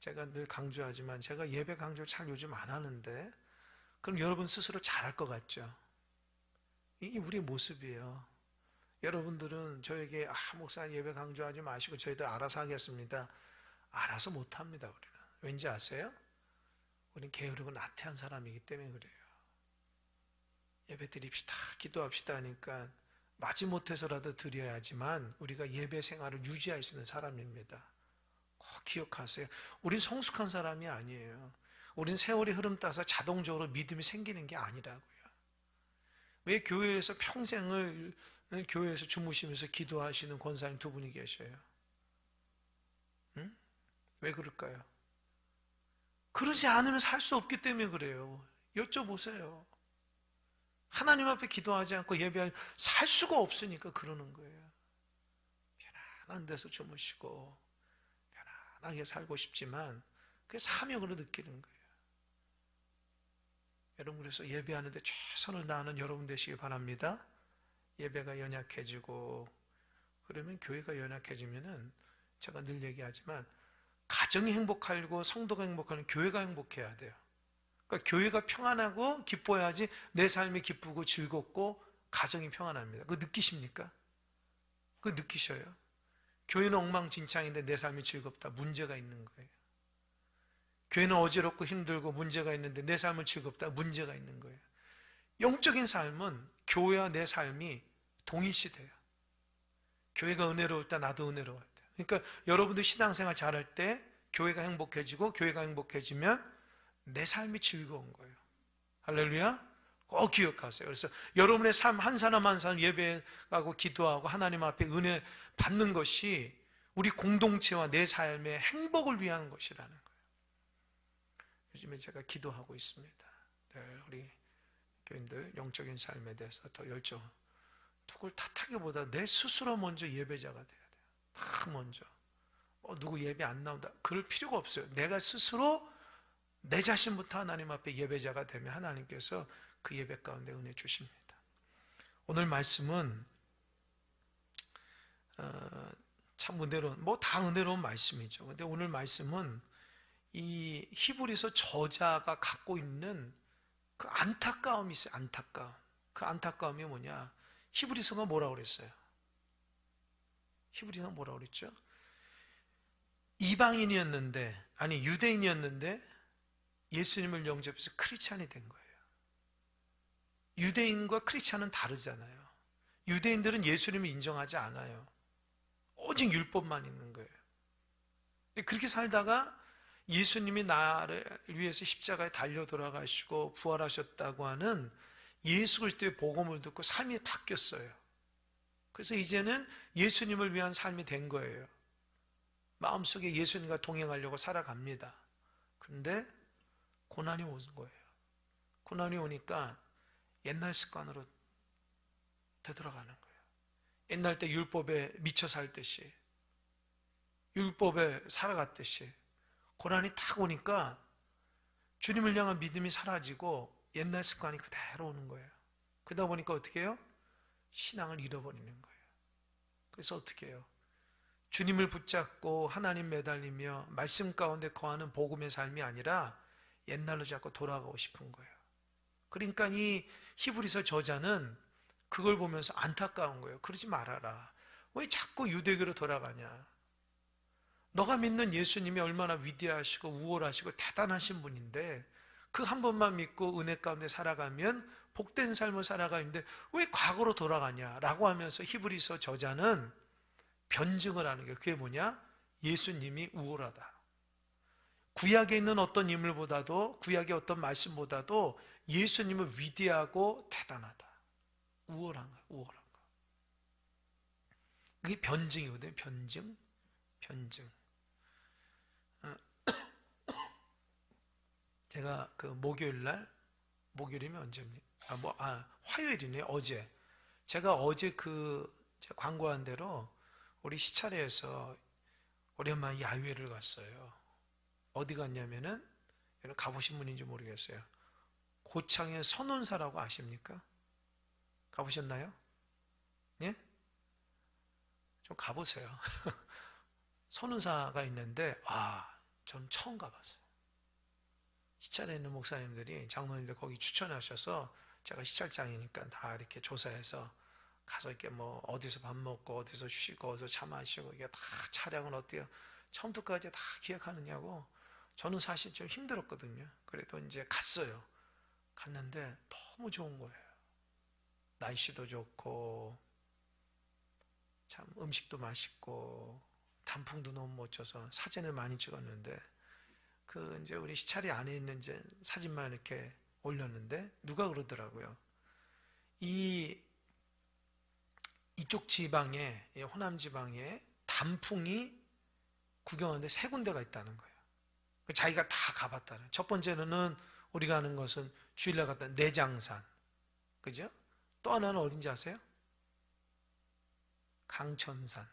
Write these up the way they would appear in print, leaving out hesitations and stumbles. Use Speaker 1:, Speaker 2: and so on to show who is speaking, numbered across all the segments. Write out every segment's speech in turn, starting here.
Speaker 1: 제가 늘 강조하지만 제가 예배 강조를 잘 요즘 안 하는데 그럼 여러분 스스로 잘할 것 같죠? 이게 우리의 모습이에요. 여러분들은 저에게 목사님 예배 강조하지 마시고 저희들 알아서 하겠습니다. 알아서 못합니다. 우리는. 왠지 아세요? 우리는 게으르고 나태한 사람이기 때문에 그래요. 예배 드립시다, 기도합시다 하니까 마지못해서라도 드려야지만 우리가 예배 생활을 유지할 수 있는 사람입니다. 꼭 기억하세요. 우린 성숙한 사람이 아니에요. 우린 세월이 흐름 따라서 자동적으로 믿음이 생기는 게 아니라고요. 왜 교회에서 평생을 교회에서 주무시면서 기도하시는 권사님 두 분이 계셔요? 응? 왜 그럴까요? 그러지 않으면 살 수 없기 때문에 그래요. 여쭤보세요. 하나님 앞에 기도하지 않고 예배할 살 수가 없으니까 그러는 거예요. 편안한 데서 주무시고 편안하게 살고 싶지만 그게 사명으로 느끼는 거예요. 여러분 그래서 예배하는데 최선을 다하는 여러분 되시기 바랍니다. 예배가 연약해지고 그러면 교회가 연약해지면은 제가 늘 얘기하지만 가정이 행복하고 성도가 행복하는 교회가 행복해야 돼요. 그러니까 교회가 평안하고 기뻐야지 내 삶이 기쁘고 즐겁고 가정이 평안합니다. 그거 느끼십니까? 그거 느끼셔요? 교회는 엉망진창인데 내 삶이 즐겁다. 문제가 있는 거예요. 교회는 어지럽고 힘들고 문제가 있는데 내 삶은 즐겁다. 문제가 있는 거예요. 영적인 삶은 교회와 내 삶이 동일시돼요. 교회가 은혜로울 때 나도 은혜로워야 돼요. 그러니까 여러분들 신앙생활 잘할 때 교회가 행복해지고 교회가 행복해지면 내 삶이 즐거운 거예요. 할렐루야. 꼭 기억하세요. 그래서 여러분의 삶 한 사람 한 사람 예배하고 기도하고 하나님 앞에 은혜 받는 것이 우리 공동체와 내 삶의 행복을 위한 것이라는 거예요. 요즘에 제가 기도하고 있습니다. 우리 교인들 영적인 삶에 대해서 더 열정, 누굴 탓하기보다 내 스스로 먼저 예배자가 돼야 돼요. 다 먼저. 누구 예배 안 나온다. 그럴 필요가 없어요. 내가 스스로 내 자신부터 하나님 앞에 예배자가 되면 하나님께서 그 예배 가운데 은혜 주십니다. 오늘 말씀은 참 은혜로운, 다 은혜로운 말씀이죠. 근데 오늘 말씀은 이 히브리서 저자가 갖고 있는 그 안타까움이 있어요. 안타까움. 그 안타까움이 뭐냐? 히브리서가 뭐라고 그랬어요? 히브리서가 뭐라고 그랬죠? 이방인이었는데, 아니 유대인이었는데 예수님을 영접해서 크리스찬이 된 거예요. 유대인과 크리스찬은 다르잖아요. 유대인들은 예수님을 인정하지 않아요. 오직 율법만 있는 거예요. 그렇게 살다가 예수님이 나를 위해서 십자가에 달려 돌아가시고 부활하셨다고 하는 예수 그리스도의 복음을 듣고 삶이 바뀌었어요. 그래서 이제는 예수님을 위한 삶이 된 거예요. 마음속에 예수님과 동행하려고 살아갑니다. 그런데 고난이 오는 거예요. 고난이 오니까 옛날 습관으로 되돌아가는 거예요. 옛날 때 율법에 미쳐 살듯이, 율법에 살아갔듯이 고난이 탁 오니까 주님을 향한 믿음이 사라지고 옛날 습관이 그대로 오는 거예요. 그러다 보니까 어떻게 해요? 신앙을 잃어버리는 거예요. 그래서 어떻게 해요? 주님을 붙잡고 하나님 매달리며 말씀 가운데 거하는 복음의 삶이 아니라 옛날로 자꾸 돌아가고 싶은 거예요. 그러니까 이 히브리서 저자는 그걸 보면서 안타까운 거예요. 그러지 말아라. 왜 자꾸 유대교로 돌아가냐? 너가 믿는 예수님이 얼마나 위대하시고 우월하시고 대단하신 분인데 그 한 번만 믿고 은혜 가운데 살아가면 복된 삶을 살아가는데 왜 과거로 돌아가냐라고 하면서 히브리서 저자는 변증을 하는 거예요. 그게 뭐냐? 예수님이 우월하다. 구약에 있는 어떤 인물보다도 구약의 어떤 말씀보다도 예수님은 위대하고 대단하다. 우월한 거야. 우월한 거. 그게 변증이거든요. 변증. 제가 그 목요일이면 언제입니까? 화요일이네요. 어제. 제가 어제 제가 광고한 대로 우리 시차례에서 오랜만에 야유회를 갔어요. 어디 갔냐면은, 여러분 가보신 분인지 모르겠어요. 고창의 선운사라고 아십니까? 가보셨나요? 예? 좀 가보세요. 선운사가 있는데, 저는 처음 가봤어요. 시찰에 있는 목사님들이, 장로님들 거기 추천하셔서 제가 시찰장이니까 다 이렇게 조사해서 가서 이렇게 뭐 어디서 밥 먹고 어디서 쉬고 어디서 차 마시고 이게 다 차량은 어때요? 처음부터까지 다 기획하느냐고. 저는 사실 좀 힘들었거든요. 그래도 이제 갔어요. 갔는데 너무 좋은 거예요. 날씨도 좋고 참 음식도 맛있고 단풍도 너무 멋져서 사진을 많이 찍었는데, 그 이제 우리 시찰이 안에 있는 이제 사진만 이렇게 올렸는데 누가 그러더라고요. 이쪽 지방에, 호남 지방에 단풍이 구경하는데 3군데가 있다는 거예요. 자기가 다 가봤다는. 첫 번째는 우리가 아는 것은 주일날 갔다 내장산, 그죠? 또 하나는 어딘지 아세요? 강천산.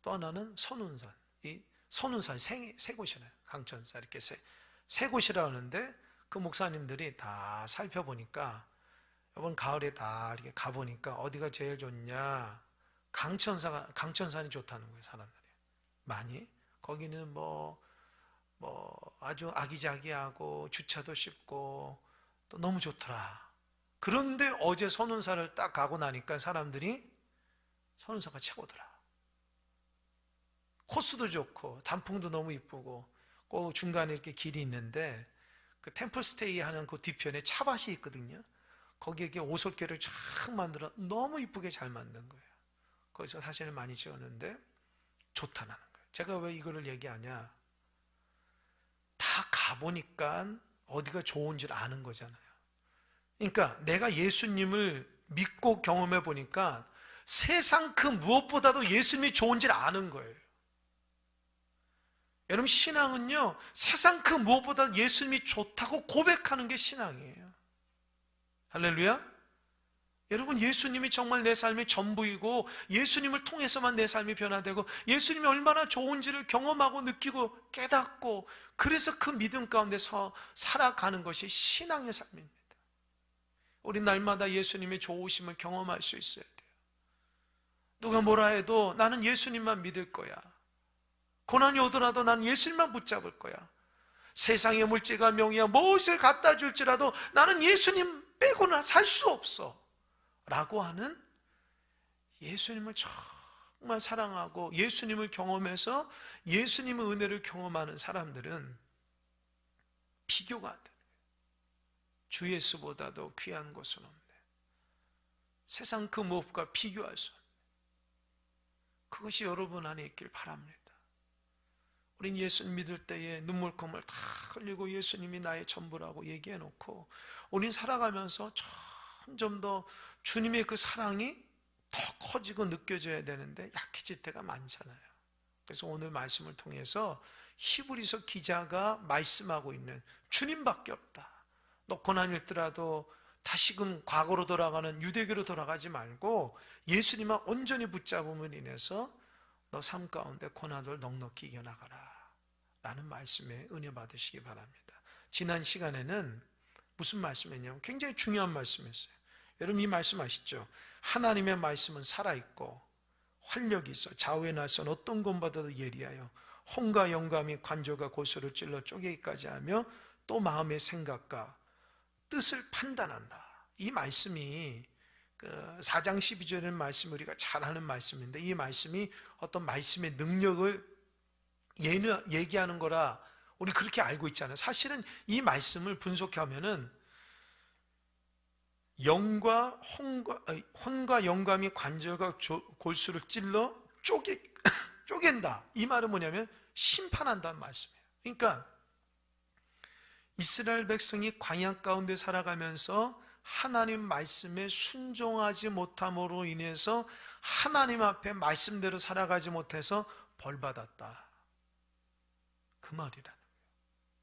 Speaker 1: 또 하나는 선운산. 이 선운산 세 곳이네요. 강천산 이렇게 세 곳이라 하는데, 그 목사님들이 다 살펴보니까 이번 가을에 다 이렇게 가보니까 어디가 제일 좋냐? 강천산이 좋다는 거예요, 사람들이. 많이. 거기는 뭐 아주 아기자기하고 주차도 쉽고 또 너무 좋더라. 그런데 어제 선운사를 딱 가고 나니까 사람들이 선운사가 최고더라. 코스도 좋고 단풍도 너무 이쁘고 그 중간에 이렇게 길이 있는데 그 템플스테이 하는 그 뒤편에 차밭이 있거든요. 거기에 이렇게 오솔길을 쫙 만들어 너무 이쁘게 잘 만든 거예요. 거기서 사진을 많이 찍었는데 좋다는 거예요. 제가 왜 이거를 얘기하냐? 다 가보니까 어디가 좋은지를 아는 거잖아요. 그러니까 내가 예수님을 믿고 경험해 보니까 세상 그 무엇보다도 예수님이 좋은지를 아는 거예요. 여러분, 신앙은요, 세상 그 무엇보다 예수님이 좋다고 고백하는 게 신앙이에요. 할렐루야. 여러분, 예수님이 정말 내 삶의 전부이고 예수님을 통해서만 내 삶이 변화되고 예수님이 얼마나 좋은지를 경험하고 느끼고 깨닫고, 그래서 그 믿음 가운데서 살아가는 것이 신앙의 삶입니다. 우리 날마다 예수님의 좋으심을 경험할 수 있어야 돼요. 누가 뭐라 해도 나는 예수님만 믿을 거야. 고난이 오더라도 나는 예수님만 붙잡을 거야. 세상의 물질과 명예와 무엇을 갖다 줄지라도 나는 예수님 빼고는 살 수 없어 라고 하는, 예수님을 정말 사랑하고 예수님을 경험해서 예수님의 은혜를 경험하는 사람들은 비교가 안 돼요. 주 예수보다도 귀한 것은 없네. 세상 그 무엇과 비교할 수 없네. 그것이 여러분 안에 있길 바랍니다. 우린 예수님 믿을 때에 눈물콧물 다 흘리고 예수님이 나의 전부라고 얘기해놓고 우린 살아가면서 점점 더 주님의 그 사랑이 더 커지고 느껴져야 되는데 약해질 때가 많잖아요. 그래서 오늘 말씀을 통해서 히브리서 기자가 말씀하고 있는, 주님밖에 없다. 너 고난일더라도 다시금 과거로 돌아가는 유대교로 돌아가지 말고 예수님만 온전히 붙잡음으로 인해서 너 삶 가운데 고난을 넉넉히 이겨나가라 라는 말씀에 은혜 받으시기 바랍니다. 지난 시간에는 무슨 말씀이냐면 굉장히 중요한 말씀이었어요. 여러분, 이 말씀 아시죠? 하나님의 말씀은 살아있고 활력이 있어 좌우에 날선 어떤 것보다도 예리하여 혼과 영감이 관조가 고소를 찔러 쪼개기까지 하며 또 마음의 생각과 뜻을 판단한다. 이 말씀이 그 4장 12절의 말씀, 우리가 잘 아는 말씀인데 이 말씀이 어떤 말씀의 능력을 얘기하는 거라 우리 그렇게 알고 있잖아요. 사실은 이 말씀을 분석하면은 혼과 영감이 관절과 골수를 찔러 쪼갠다. 이 말은 뭐냐면 심판한다는 말씀이에요. 그러니까 이스라엘 백성이 광야 가운데 살아가면서 하나님 말씀에 순종하지 못함으로 인해서 하나님 앞에 말씀대로 살아가지 못해서 벌받았다. 그 말이라는 거예요.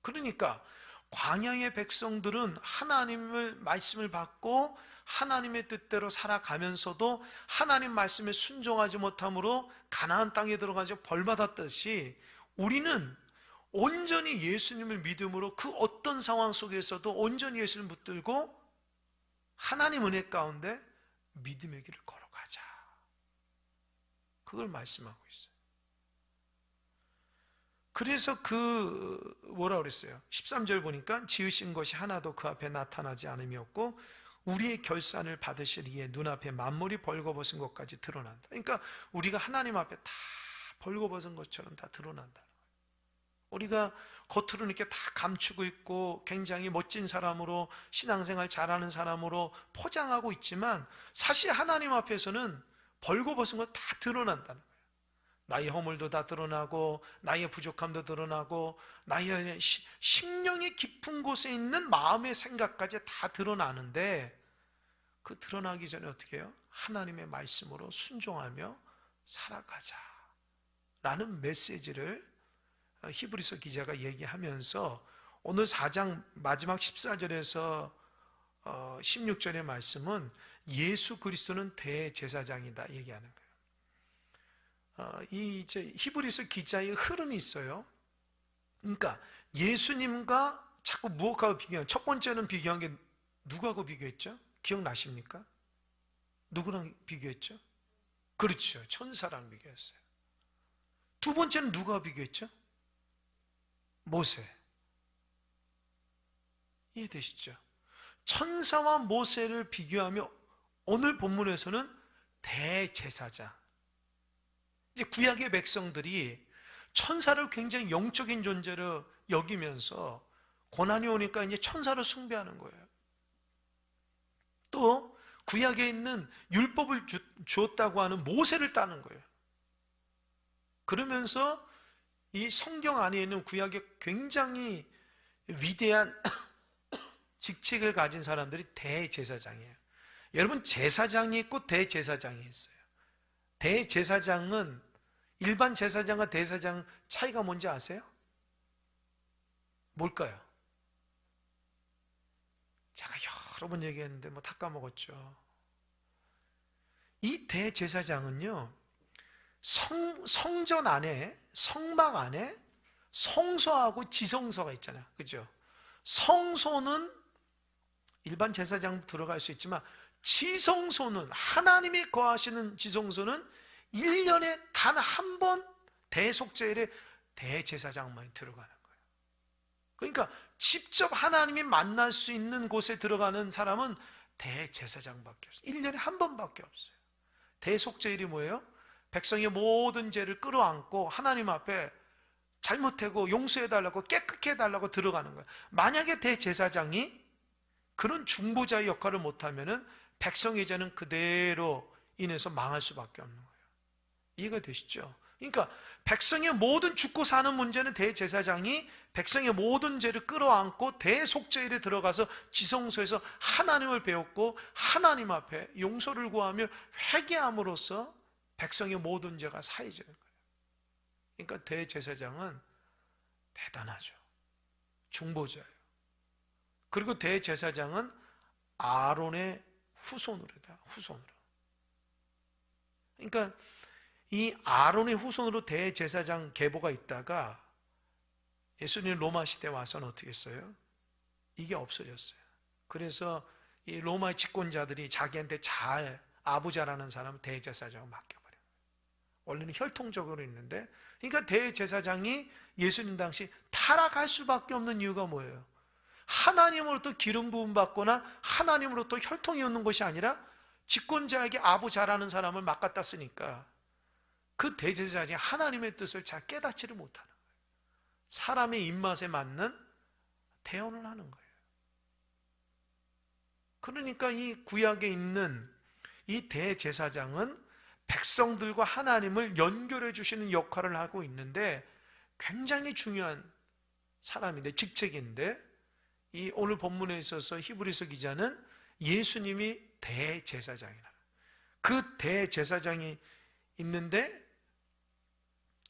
Speaker 1: 그러니까 광야의 백성들은 하나님의 말씀을 받고 하나님의 뜻대로 살아가면서도 하나님 말씀에 순종하지 못함으로 가나안 땅에 들어가서 벌받았듯이 우리는 온전히 예수님을 믿음으로 그 어떤 상황 속에서도 온전히 예수를 붙들고 하나님 은혜 가운데 믿음의 길을 걸어가자. 그걸 말씀하고 있어요. 그래서 뭐라 그랬어요? 13절 보니까 지으신 것이 하나도 그 앞에 나타나지 않음이었고 우리의 결산을 받으시리에 눈앞에 만물이 벌거벗은 것까지 드러난다. 그러니까 우리가 하나님 앞에 다 벌거벗은 것처럼 다 드러난다. 우리가 겉으로는 이렇게 다 감추고 있고 굉장히 멋진 사람으로 신앙생활 잘하는 사람으로 포장하고 있지만 사실 하나님 앞에서는 벌거벗은 것 다 드러난다는 거예요. 나의 허물도 다 드러나고 나의 부족함도 드러나고 나의 심령의 깊은 곳에 있는 마음의 생각까지 다 드러나는데 그 드러나기 전에 어떻게 해요? 하나님의 말씀으로 순종하며 살아가자 라는 메시지를 히브리서 기자가 얘기하면서 오늘 4장 마지막 14절에서 16절의 말씀은 예수 그리스도는 대제사장이다 얘기하는 거예요. 이 이제 히브리서 기자의 흐름이 있어요. 그러니까 예수님과 자꾸 무엇하고 비교해요? 첫 번째는 비교한 게 누구하고 비교했죠? 기억나십니까? 누구랑 비교했죠? 그렇죠. 천사랑 비교했어요. 두 번째는 누구와 비교했죠? 모세. 이해되시죠? 천사와 모세를 비교하며 오늘 본문에서는 대제사장. 이제 구약의 백성들이 천사를 굉장히 영적인 존재로 여기면서 고난이 오니까 이제 천사를 숭배하는 거예요. 또 구약에 있는 율법을 주었다고 하는 모세를 따는 거예요. 그러면서 이 성경 안에 있는 구약의 굉장히 위대한 직책을 가진 사람들이 대제사장이에요. 여러분 제사장이 있고 대제사장이 있어요. 대제사장은 일반 제사장과 대제사장 차이가 뭔지 아세요? 뭘까요? 제가 여러 번 얘기했는데 뭐 다 까먹었죠. 이 대제사장은요 성전 안에 성막 안에 성소하고 지성소가 있잖아요. 그죠? 성소는 일반 제사장 들어갈 수 있지만 지성소는 하나님이 거하시는 지성소는 1년에 단 한 번 대속제일에 대제사장만 들어가는 거예요. 그러니까 직접 하나님이 만날 수 있는 곳에 들어가는 사람은 대제사장밖에 없어요. 1년에 한 번밖에 없어요. 대속제일이 뭐예요? 백성의 모든 죄를 끌어안고 하나님 앞에 잘못하고 용서해달라고 깨끗게 해달라고 들어가는 거예요. 만약에 대제사장이 그런 중보자의 역할을 못하면 백성의 죄는 그대로 인해서 망할 수밖에 없는 거예요. 이해가 되시죠? 그러니까 백성의 모든 죽고 사는 문제는 대제사장이 백성의 모든 죄를 끌어안고 대속죄일에 들어가서 지성소에서 하나님을 배웠고 하나님 앞에 용서를 구하며 회개함으로써 백성의 모든 죄가 사해지는 거예요. 그러니까 대제사장은 대단하죠. 중보자예요. 그리고 대제사장은 아론의 후손으로다. 후손으로. 그러니까 이 아론의 후손으로 대제사장 계보가 있다가 예수님 로마 시대 와서는 어떻게 했어요? 이게 없어졌어요. 그래서 이 로마의 집권자들이 자기한테 잘 아부자라는 사람을 대제사장을 맡겨버려요. 원래는 혈통적으로 있는데, 그러니까 대제사장이 예수님 당시 타락할 수밖에 없는 이유가 뭐예요? 하나님으로부터 기름 부음 받거나 하나님으로부터 혈통이 오는 것이 아니라 집권자에게 아부자라는 사람을 맡겼다 쓰니까 그 대제사장이 하나님의 뜻을 잘 깨닫지를 못하는 거예요. 사람의 입맛에 맞는 대언을 하는 거예요. 그러니까 이 구약에 있는 이 대제사장은 백성들과 하나님을 연결해 주시는 역할을 하고 있는데 굉장히 중요한 사람인데, 직책인데, 이 오늘 본문에 있어서 히브리서 기자는 예수님이 대제사장이라. 그 대제사장이 있는데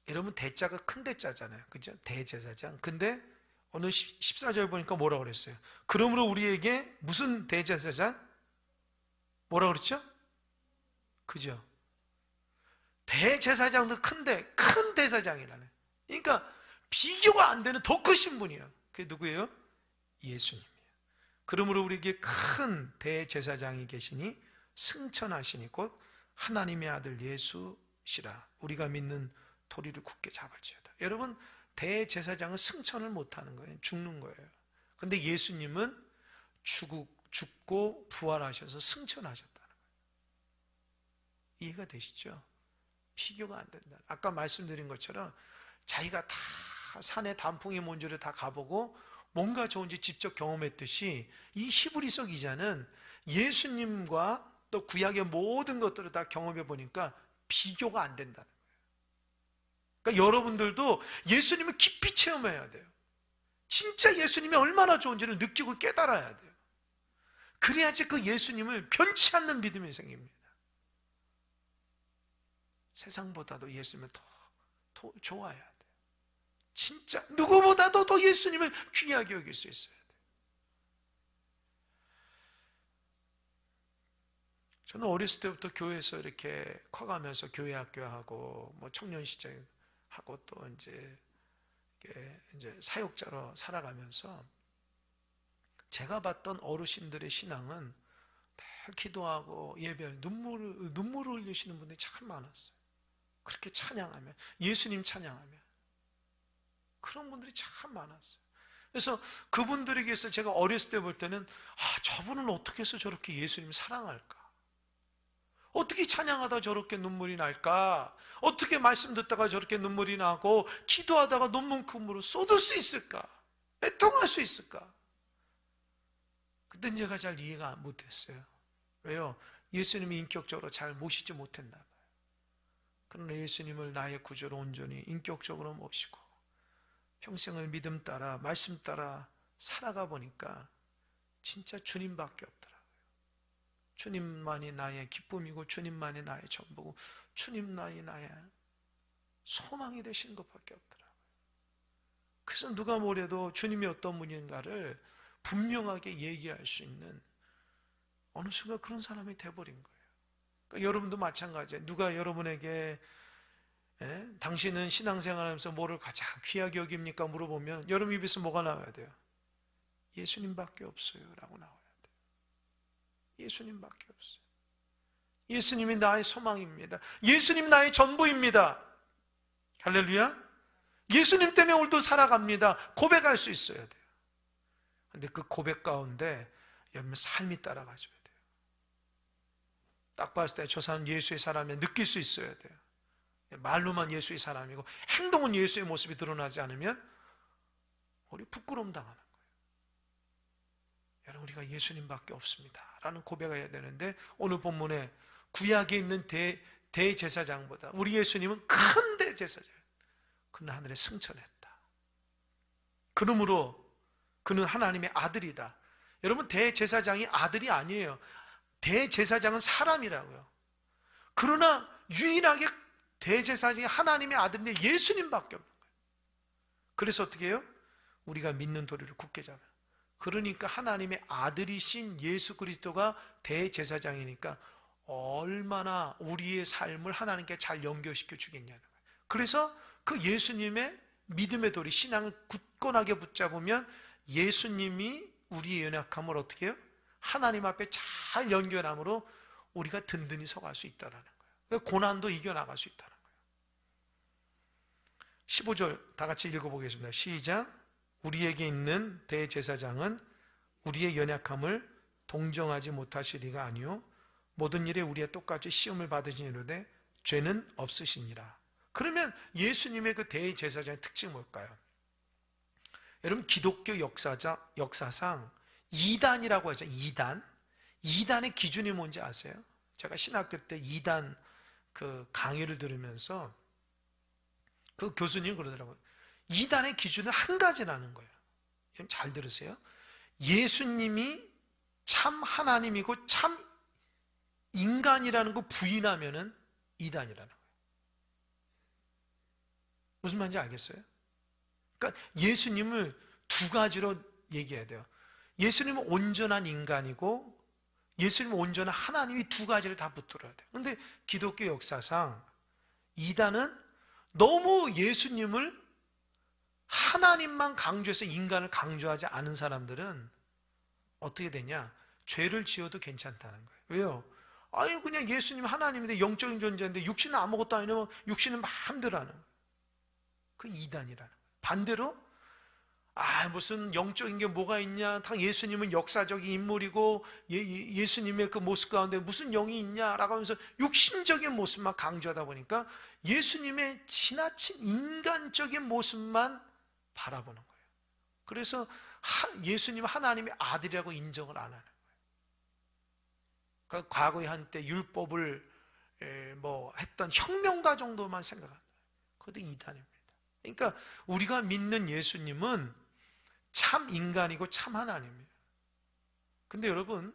Speaker 1: 여러분 대자가 큰 대자잖아요. 그죠? 대제사장. 근데 오늘 14절 보니까 뭐라고 그랬어요? 그러므로 우리에게 무슨 대제사장? 뭐라고 그랬죠? 그죠? 대제사장도 큰데 큰 대제사장이라네. 그러니까 비교가 안 되는 더 크신 분이에요. 그게 누구예요? 예수님이에요. 그러므로 우리에게 큰 대제사장이 계시니 승천하시니 곧 하나님의 아들 예수시라. 우리가 믿는 도리를 굳게 잡을지어다. 여러분, 대제사장은 승천을 못하는 거예요. 죽는 거예요. 근데 예수님은 죽고 부활하셔서 승천하셨다는 거예요. 이해가 되시죠? 비교가 안 된다. 아까 말씀드린 것처럼 자기가 다 산에 단풍이 뭔지를 다 가보고 뭔가 좋은지 직접 경험했듯이 이 히브리서 기자는 예수님과 또 구약의 모든 것들을 다 경험해 보니까 비교가 안 된다는 거예요. 그러니까 여러분들도 예수님을 깊이 체험해야 돼요. 진짜 예수님이 얼마나 좋은지를 느끼고 깨달아야 돼요. 그래야지 그 예수님을 변치 않는 믿음이 생깁니다. 세상보다도 예수님을 더 좋아해야 돼요. 진짜 누구보다도 더 예수님을 귀하게 여길 수 있어야 돼요. 저는 어렸을 때부터 교회에서 이렇게 커가면서 교회 학교하고 뭐 청년 시절 하고 또 이제 사역자로 살아가면서 제가 봤던 어르신들의 신앙은 늘 기도하고 예배할 눈물을 흘리시는 분들이 참 많았어요. 그렇게 찬양하면, 예수님 찬양하면 그런 분들이 참 많았어요. 그래서 그분들에게서 제가 어렸을 때 볼 때는 저분은 어떻게 해서 저렇게 예수님 사랑할까? 어떻게 찬양하다 저렇게 눈물이 날까? 어떻게 말씀 듣다가 저렇게 눈물이 나고 기도하다가 눈물금으로 쏟을 수 있을까? 애통할 수 있을까? 그때 제가 잘 이해가 못했어요. 왜요? 예수님이 인격적으로 잘 모시지 못했나 봐요. 그러나 예수님을 나의 구주로 온전히 인격적으로 모시고 평생을 믿음 따라 말씀 따라 살아가 보니까 진짜 주님밖에 없더라고요. 주님만이 나의 기쁨이고 주님만이 나의 전부고 주님만이 나의 소망이 되시는 것밖에 없더라고요. 그래서 누가 뭐래도 주님이 어떤 분인가를 분명하게 얘기할 수 있는 어느 순간 그런 사람이 돼버린 거예요. 그러니까 여러분도 마찬가지예요. 누가 여러분에게 당신은 신앙생활하면서 뭐를 가장 귀하게 여깁니까? 물어보면 여러분 입에서 뭐가 나와야 돼요? 예수님밖에 없어요 라고 나와야 돼요. 예수님밖에 없어요. 예수님이 나의 소망입니다. 예수님 나의 전부입니다. 할렐루야. 예수님 때문에 오늘도 살아갑니다. 고백할 수 있어야 돼요. 근데 그 고백 가운데 여러분 삶이 따라가줘야 돼요. 딱 봤을 때 저 사람 예수의 사람이 느낄 수 있어야 돼요. 말로만 예수의 사람이고 행동은 예수의 모습이 드러나지 않으면 우리 부끄러움 당하는 거예요. 여러분 우리가 예수님밖에 없습니다 라는 고백을 해야 되는데 오늘 본문에 구약에 있는 대제사장보다 우리 예수님은 큰 대제사장, 그는 하늘에 승천했다. 그러므로 그는 하나님의 아들이다. 여러분 대제사장이 아들이 아니에요. 대제사장은 사람이라고요. 그러나 유일하게 대제사장이 하나님의 아들인데 예수님밖에 없는 거예요. 그래서 어떻게 해요? 우리가 믿는 도리를 굳게 잡아요. 그러니까 하나님의 아들이신 예수 그리스도가 대제사장이니까 얼마나 우리의 삶을 하나님께 잘 연결시켜 주겠냐는 거예요. 그래서 그 예수님의 믿음의 도리, 신앙을 굳건하게 붙잡으면 예수님이 우리의 연약함을 어떻게 해요? 하나님 앞에 잘 연결함으로 우리가 든든히 서갈 수 있다는 거예요. 고난도 이겨나갈 수 있다는 거예요. 15절 다 같이 읽어보겠습니다. 시작. 우리에게 있는 대제사장은 우리의 연약함을 동정하지 못하시리가 아니요 모든 일에 우리의 똑같이 시험을 받으시니로되 죄는 없으시니라. 그러면 예수님의 그 대제사장의 특징이 뭘까요? 여러분 기독교 역사상 2단이라고 하죠. 2단. 2단의 기준이 뭔지 아세요? 제가 신학교 때 2단 그 강의를 들으면서 그 교수님이 그러더라고요. 2단의 기준은 한 가지라는 거예요. 잘 들으세요. 예수님이 참 하나님이고 참 인간이라는 거 부인하면은 2단이라는 거예요. 무슨 말인지 알겠어요? 그러니까 예수님을 두 가지로 얘기해야 돼요. 예수님은 온전한 인간이고 예수님은 온전한 하나님이 두 가지를 다 붙들어야 돼요. 그런데 기독교 역사상 2단은 너무 예수님을 하나님만 강조해서 인간을 강조하지 않은 사람들은 어떻게 되냐? 죄를 지어도 괜찮다는 거예요. 왜요? 아니 그냥 예수님 하나님인데 영적인 존재인데 육신은 아무것도 아니면 육신은 마음대로 하는 거예요. 그 2단이라는 거예요. 반대로 무슨 영적인 게 뭐가 있냐, 다 예수님은 역사적인 인물이고 예수님의 그 모습 가운데 무슨 영이 있냐라고 하면서 육신적인 모습만 강조하다 보니까 예수님의 지나친 인간적인 모습만 바라보는 거예요. 그래서 예수님 하나님의 아들이라고 인정을 안 하는 거예요. 그러니까 과거에 한때 율법을 했던 혁명가 정도만 생각합니다. 그것도 이단입니다. 그러니까 우리가 믿는 예수님은 참 인간이고 참 하나님이에요. 근데 여러분,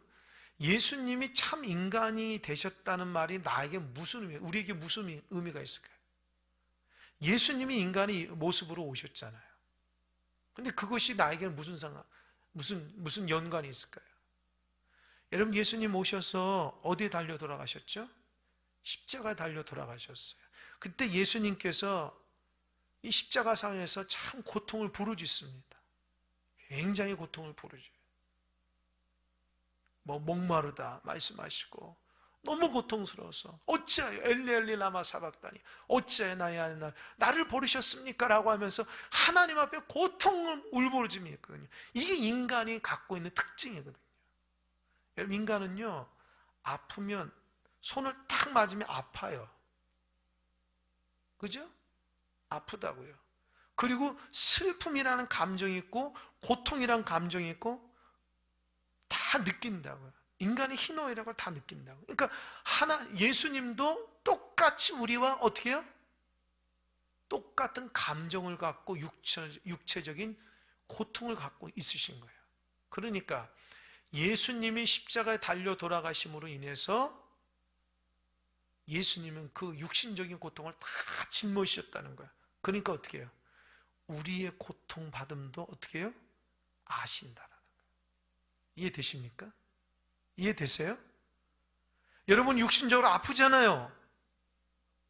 Speaker 1: 예수님이 참 인간이 되셨다는 말이 나에게 무슨 의미, 우리에게 무슨 의미가 있을까요? 예수님이 인간의 모습으로 오셨잖아요. 근데 그것이 나에게는 무슨 연관이 있을까요? 여러분, 예수님 오셔서 어디에 달려 돌아가셨죠? 십자가에 달려 돌아가셨어요. 그때 예수님께서 이 십자가상에서 참 고통을 부르짖습니다. 굉장히 고통을 부르짖어요. 목마르다 말씀하시고 너무 고통스러워서 어찌하여 엘리 엘리 라마 사박다니 어찌하여 나의 하나님 나를 버리셨습니까? 라고 하면서 하나님 앞에 고통을 울부짖음이 있거든요. 이게 인간이 갖고 있는 특징이거든요. 여러분, 인간은요, 아프면 손을 탁 맞으면 아파요. 그죠? 아프다고요. 그리고 슬픔이라는 감정이 있고 고통이라는 감정이 있고 다 느낀다고요. 인간의 희노애락을 걸 다 느낀다고요. 그러니까 예수님도 똑같이 우리와 어떻게 해요? 똑같은 감정을 갖고 육체적인 고통을 갖고 있으신 거예요. 그러니까 예수님이 십자가에 달려 돌아가심으로 인해서 예수님은 그 육신적인 고통을 다 짊어지셨다는 거야. 그러니까 어떻게 해요? 우리의 고통받음도 어떻게 해요? 아신다라는 거예요. 이해되십니까? 이해되세요? 여러분, 육신적으로 아프잖아요.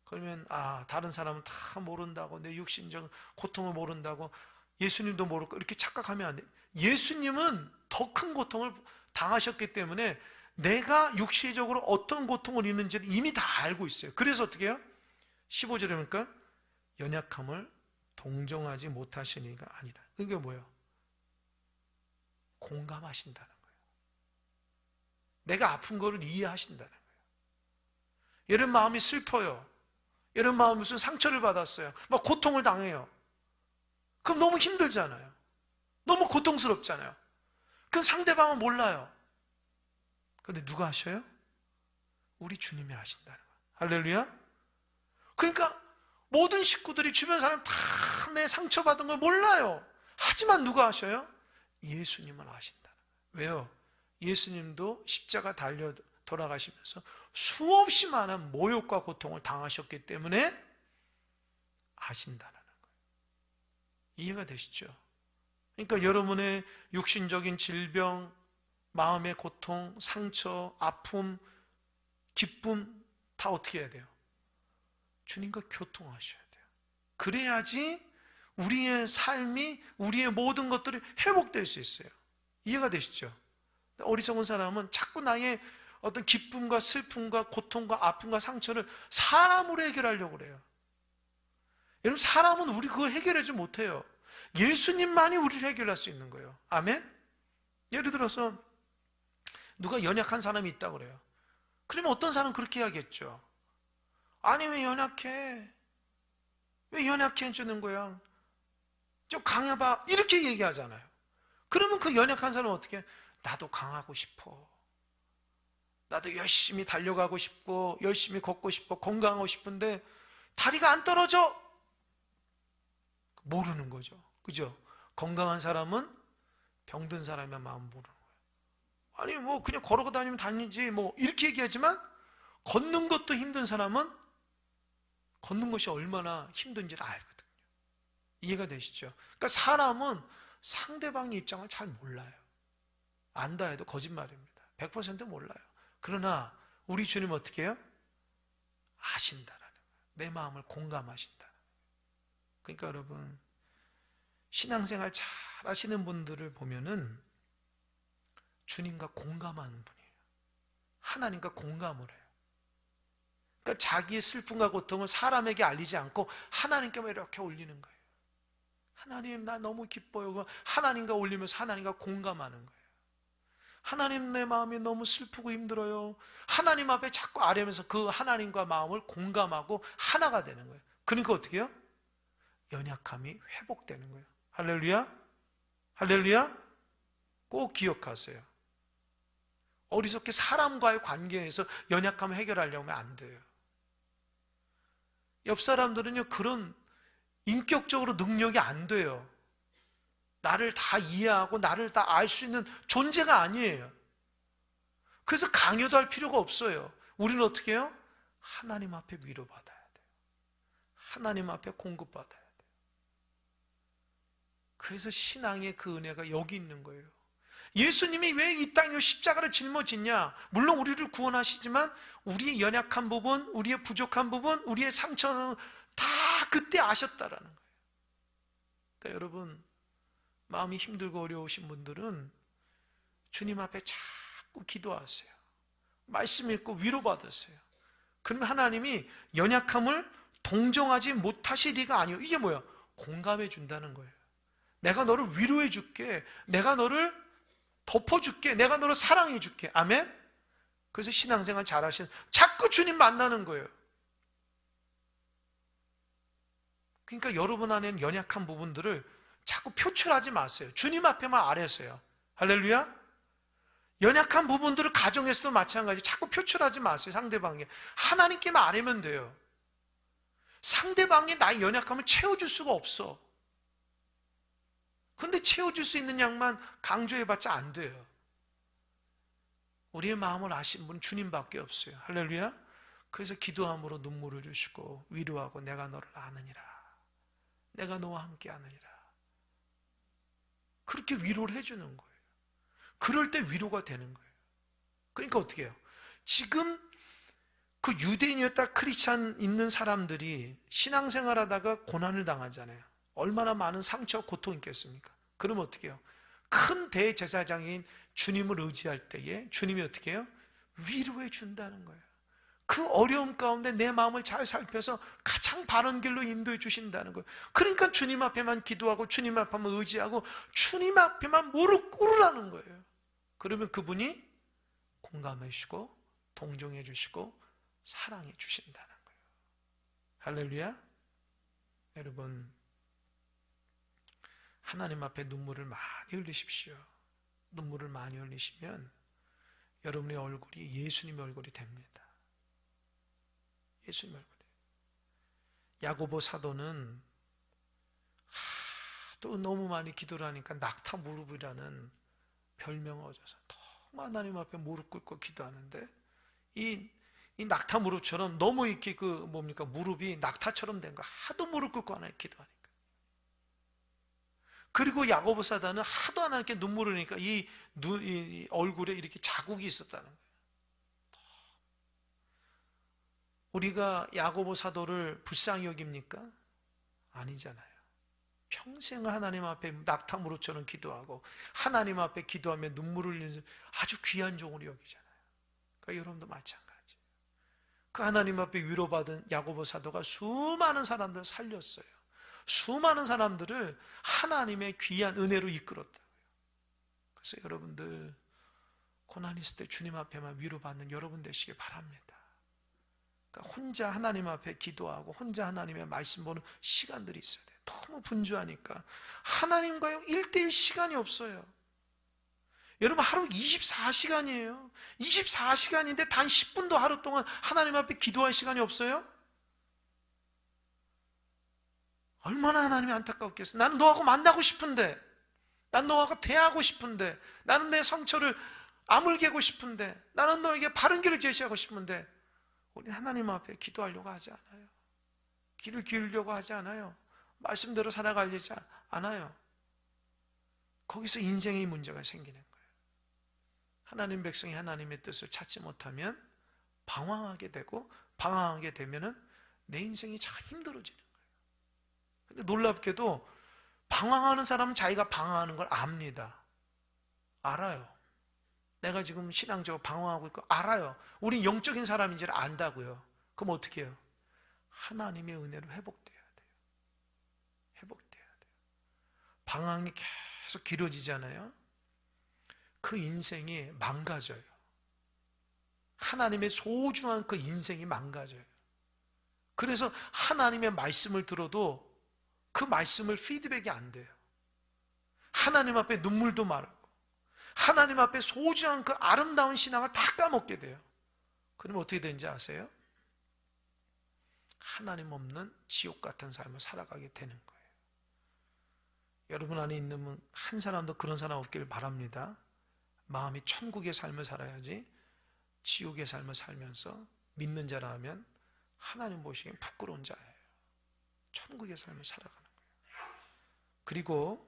Speaker 1: 그러면 다른 사람은 다 모른다고, 내 육신적 고통을 모른다고, 예수님도 모르고 이렇게 착각하면 안 돼요. 예수님은 더 큰 고통을 당하셨기 때문에 내가 육체적으로 어떤 고통을 입는지를 이미 다 알고 있어요. 그래서 어떻게 해요? 15절에 보니까 연약함을 동정하지 못하시니가 아니라. 그게 뭐예요? 공감하신다는 거예요. 내가 아픈 거를 이해하신다는 거예요. 여러분 마음이 슬퍼요. 여러분 마음이 무슨 상처를 받았어요. 막 고통을 당해요. 그럼 너무 힘들잖아요. 너무 고통스럽잖아요. 그 상대방은 몰라요. 그런데 누가 하셔요? 우리 주님이 하신다는 거예요. 할렐루야. 그러니까 모든 식구들이 주변 사람 다 내 상처받은 걸 몰라요. 하지만 누가 하셔요? 예수님은 하신다는 거예요. 왜요? 예수님도 십자가 달려 돌아가시면서 수없이 많은 모욕과 고통을 당하셨기 때문에 아신다는 거예요. 이해가 되시죠? 그러니까 여러분의 육신적인 질병, 마음의 고통, 상처, 아픔, 기쁨 다 어떻게 해야 돼요? 주님과 교통하셔야 돼요. 그래야지 우리의 삶이, 우리의 모든 것들이 회복될 수 있어요. 이해가 되시죠? 어리석은 사람은 자꾸 나의 어떤 기쁨과 슬픔과 고통과 아픔과 상처를 사람으로 해결하려고 그래요. 여러분, 사람은 우리 그걸 해결하지 못해요. 예수님만이 우리를 해결할 수 있는 거예요. 아멘? 예를 들어서 누가 연약한 사람이 있다고 그래요. 그러면 어떤 사람은 그렇게 해야겠죠. 아니, 왜 연약해? 왜 연약해 해주는 거야? 좀 강해봐. 이렇게 얘기하잖아요. 그러면 그 연약한 사람은 어떻게 해? 나도 강하고 싶어. 나도 열심히 달려가고 싶고 열심히 걷고 싶어. 건강하고 싶은데 다리가 안 떨어져. 모르는 거죠. 그죠? 건강한 사람은 병든 사람의 마음 모르는 거예요. 아니 뭐 그냥 걸어 다니면 다니지 뭐 이렇게 얘기하지만 걷는 것도 힘든 사람은 걷는 것이 얼마나 힘든지를 알거든요. 이해가 되시죠? 그러니까 사람은 상대방의 입장을 잘 몰라요. 안다 해도 거짓말입니다. 100% 몰라요. 그러나 우리 주님 어떻게 해요? 아신다라는 거예요. 내 마음을 공감하신다. 그러니까 여러분, 신앙생활 잘 하시는 분들을 보면은 주님과 공감하는 분이에요. 하나님과 공감을 해요. 그러니까 자기의 슬픔과 고통을 사람에게 알리지 않고 하나님께만 이렇게 올리는 거예요. 하나님 나 너무 기뻐요. 하나님과 올리면서 하나님과 공감하는 거예요. 하나님 내 마음이 너무 슬프고 힘들어요. 하나님 앞에 자꾸 아뢰면서 그 하나님과 마음을 공감하고 하나가 되는 거예요. 그러니까 어떻게 해요? 연약함이 회복되는 거예요. 할렐루야? 할렐루야? 꼭 기억하세요. 어리석게 사람과의 관계에서 연약함을 해결하려면 안 돼요. 옆 사람들은요, 그런 인격적으로 능력이 안 돼요. 나를 다 이해하고 나를 다 알 수 있는 존재가 아니에요. 그래서 강요도 할 필요가 없어요. 우리는 어떻게 해요? 하나님 앞에 위로받아야 돼요. 하나님 앞에 공급받아야 돼요. 그래서 신앙의 그 은혜가 여기 있는 거예요. 예수님이 왜 이 땅에 십자가를 짊어지냐? 물론 우리를 구원하시지만 우리의 연약한 부분, 우리의 부족한 부분, 우리의 상처는 다 그때 아셨다라는 거예요. 그러니까 여러분, 마음이 힘들고 어려우신 분들은 주님 앞에 자꾸 기도하세요. 말씀 읽고 위로받으세요. 그러면 하나님이 연약함을 동정하지 못하실 리가 아니에요. 이게 뭐야? 공감해 준다는 거예요. 내가 너를 위로해 줄게. 내가 너를 덮어줄게. 내가 너를 사랑해 줄게. 아멘? 그래서 신앙생활 잘하시는, 자꾸 주님 만나는 거예요. 그러니까 여러분 안에는 연약한 부분들을 자꾸 표출하지 마세요. 주님 앞에만 아뢰세요. 할렐루야? 연약한 부분들을 가정에서도 마찬가지. 자꾸 표출하지 마세요. 상대방에. 하나님께만 아뢰면 돼요. 상대방이 나의 연약함을 채워줄 수가 없어. 근데 채워줄 수 있는 양만 강조해봤자 안 돼요. 우리의 마음을 아신 분은 주님밖에 없어요. 할렐루야? 그래서 기도함으로 눈물을 주시고 위로하고 내가 너를 아느니라. 내가 너와 함께 하느니라. 그렇게 위로를 해주는 거예요. 그럴 때 위로가 되는 거예요. 그러니까 어떻게 해요? 지금 그 유대인이었다 크리스찬 있는 사람들이 신앙생활 하다가 고난을 당하잖아요. 얼마나 많은 상처와 고통이 있겠습니까? 그럼 어떻게 해요? 큰 대제사장인 주님을 의지할 때에 주님이 어떻게 해요? 위로해 준다는 거예요. 그 어려움 가운데 내 마음을 잘 살펴서 가장 바른 길로 인도해 주신다는 거예요. 그러니까 주님 앞에만 기도하고 주님 앞에만 의지하고 주님 앞에만 무릎 꿇으라는 거예요. 그러면 그분이 공감해 주시고 동정해 주시고 사랑해 주신다는 거예요. 할렐루야. 여러분, 하나님 앞에 눈물을 많이 흘리십시오. 눈물을 많이 흘리시면 여러분의 얼굴이 예수님의 얼굴이 됩니다. 예수님의 얼굴이. 야고보 사도는 또 너무 많이 기도를 하니까 낙타 무릎이라는 별명을 얻어서 너무 하나님 앞에 무릎 꿇고 기도하는데 이 낙타 무릎처럼 너무 이렇게 무릎이 낙타처럼 된 거, 하도 무릎 꿇고 하나님 기도하니까. 그리고 야고보 사도는 하도 하나님께 눈물을 흘리니까 이 얼굴에 이렇게 자국이 있었다는 거예요. 우리가 야고보 사도를 불쌍히 여깁니까? 아니잖아요. 평생을 하나님 앞에 낙타 무릎처럼 기도하고 하나님 앞에 기도하며 눈물을 흘리는 아주 귀한 종으로 여기잖아요. 그러니까 여러분도 마찬가지. 그 하나님 앞에 위로받은 야고보 사도가 수많은 사람들을 살렸어요. 수많은 사람들을 하나님의 귀한 은혜로 이끌었다고요. 그래서 여러분들 고난 있을 때 주님 앞에만 위로받는 여러분 되시길 바랍니다. 그러니까 혼자 하나님 앞에 기도하고 혼자 하나님의 말씀 보는 시간들이 있어야 돼요. 너무 분주하니까 하나님과의 1대1 시간이 없어요. 여러분 하루 24시간이에요. 24시간인데 단 10분도 하루 동안 하나님 앞에 기도할 시간이 없어요? 얼마나 하나님이 안타깝겠어요. 나는 너하고 만나고 싶은데, 난 너하고 대하고 싶은데, 나는 내 상처를 아물게고 싶은데, 나는 너에게 바른 길을 제시하고 싶은데 우리 하나님 앞에 기도하려고 하지 않아요. 귀를 기울이려고 하지 않아요. 말씀대로 살아가려지 않아요. 거기서 인생의 문제가 생기는 거예요. 하나님 백성이 하나님의 뜻을 찾지 못하면 방황하게 되고, 방황하게 되면은 내 인생이 참 힘들어지는 거예요. 근데 놀랍게도 방황하는 사람은 자기가 방황하는 걸 압니다. 알아요. 내가 지금 신앙적으로 방황하고 있고 알아요. 우린 영적인 사람인지를 안다고요. 그럼 어떻게 해요? 하나님의 은혜로 회복돼야 돼요. 회복돼야 돼요. 방황이 계속 길어지잖아요. 그 인생이 망가져요. 하나님의 소중한 그 인생이 망가져요. 그래서 하나님의 말씀을 들어도 그 말씀을 피드백이 안 돼요. 하나님 앞에 눈물도 마르고 하나님 앞에 소중한 그 아름다운 신앙을 다 까먹게 돼요. 그러면 어떻게 되는지 아세요? 하나님 없는 지옥 같은 삶을 살아가게 되는 거예요. 여러분 안에 있는 한 사람도 그런 사람 없기를 바랍니다. 마음이 천국의 삶을 살아야지 지옥의 삶을 살면서 믿는 자라 하면 하나님 보시기엔 부끄러운 자예요. 천국의 삶을 살아가는 거예요. 그리고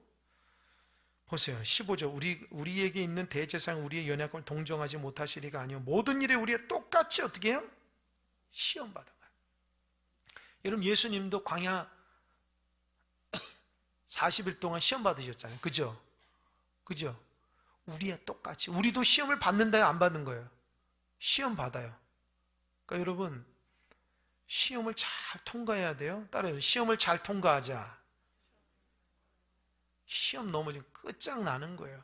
Speaker 1: 보세요. 15절 우리에게 있는 대제사장 우리의 연약함을 동정하지 못하시리가 아니요 모든 일에 우리가 똑같이 어떻게 해요? 시험받아 가요. 여러분 예수님도 광야 40일 동안 시험 받으셨잖아요. 그죠? 우리야 똑같이 우리도 시험을 받는다요 안 받는 거예요? 시험 받아요. 그러니까 여러분 시험을 잘 통과해야 돼요. 따라요. 시험을 잘 통과하자. 시험 넘어지면 끝장나는 거예요.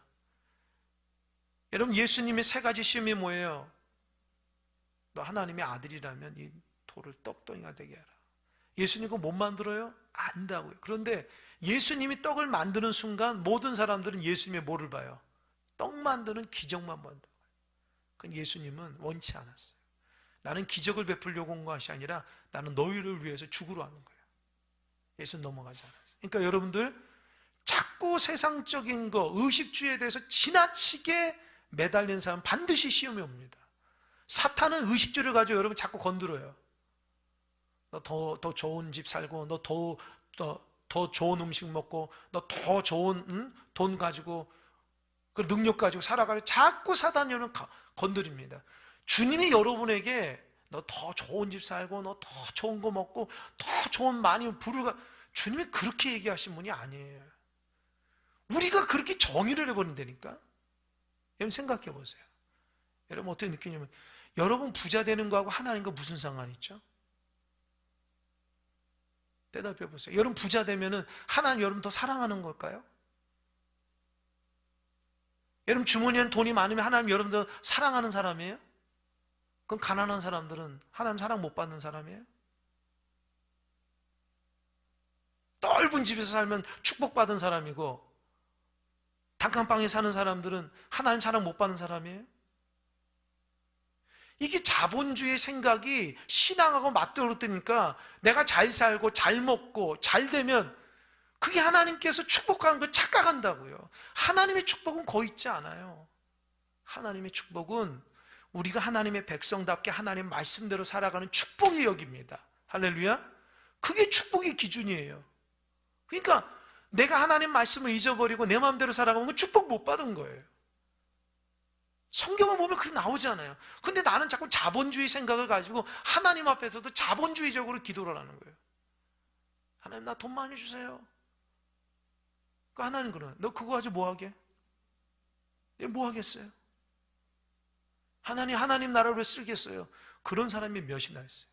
Speaker 1: 여러분 예수님의 세 가지 시험이 뭐예요? 너 하나님의 아들이라면 이 돌을 떡덩이가 되게 하라. 예수님 그거 못 만들어요? 안다고요. 그런데 예수님이 떡을 만드는 순간 모든 사람들은 예수님의 뭐를 봐요? 떡 만드는 기적만 본다고요. 그건 예수님은 원치 않았어요. 나는 기적을 베풀려고 온 것이 아니라 나는 너희를 위해서 죽으러 하는 거예요. 예수는 넘어가지 않았어요. 그러니까 여러분들 자꾸 세상적인 거, 의식주의에 대해서 지나치게 매달리는 사람은 반드시 시험이 옵니다. 사탄은 의식주의를 가지고 여러분 자꾸 건드려요. 너 더 좋은 집 살고, 너 더 좋은 음식 먹고, 너 더 좋은 돈 가지고, 그 능력 가지고 살아가려 자꾸 사탄이 여러분 건드립니다. 주님이 여러분에게 너 더 좋은 집 살고, 너 더 좋은 거 먹고, 더 좋은 많이 부르가 주님이 그렇게 얘기하신 분이 아니에요. 우리가 그렇게 정의를 해버린다니까. 여러분 생각해 보세요. 여러분 어떻게 느끼냐면 여러분 부자 되는 거하고 하나님과 무슨 상관이 있죠? 대답해 보세요. 여러분 부자 되면은 하나님 여러분 더 사랑하는 걸까요? 여러분 주머니에 돈이 많으면 하나님 여러분 더 사랑하는 사람이에요? 그럼 가난한 사람들은 하나님 사랑 못 받는 사람이에요? 넓은 집에서 살면 축복받은 사람이고 단칸방에 사는 사람들은 하나님 사랑 못 받는 사람이에요? 이게 자본주의 생각이 신앙하고 맞들어뜨니까 내가 잘 살고 잘 먹고 잘 되면 그게 하나님께서 축복하는 걸 착각한다고요. 하나님의 축복은 거의 있지 않아요. 하나님의 축복은 우리가 하나님의 백성답게 하나님 말씀대로 살아가는 축복의 역입니다. 할렐루야. 그게 축복의 기준이에요. 그러니까 내가 하나님 말씀을 잊어버리고 내 마음대로 살아가면 축복 못 받은 거예요. 성경을 보면 그게 나오잖아요. 근데 나는 자꾸 자본주의 생각을 가지고 하나님 앞에서도 자본주의적으로 기도를 하는 거예요. 하나님 나 돈 많이 주세요. 그 하나님 그러나 너 그거 가지고 뭐 하게? 뭐 하겠어요? 하나님 나라를 왜 쓰겠어요? 그런 사람이 몇이나 있어요.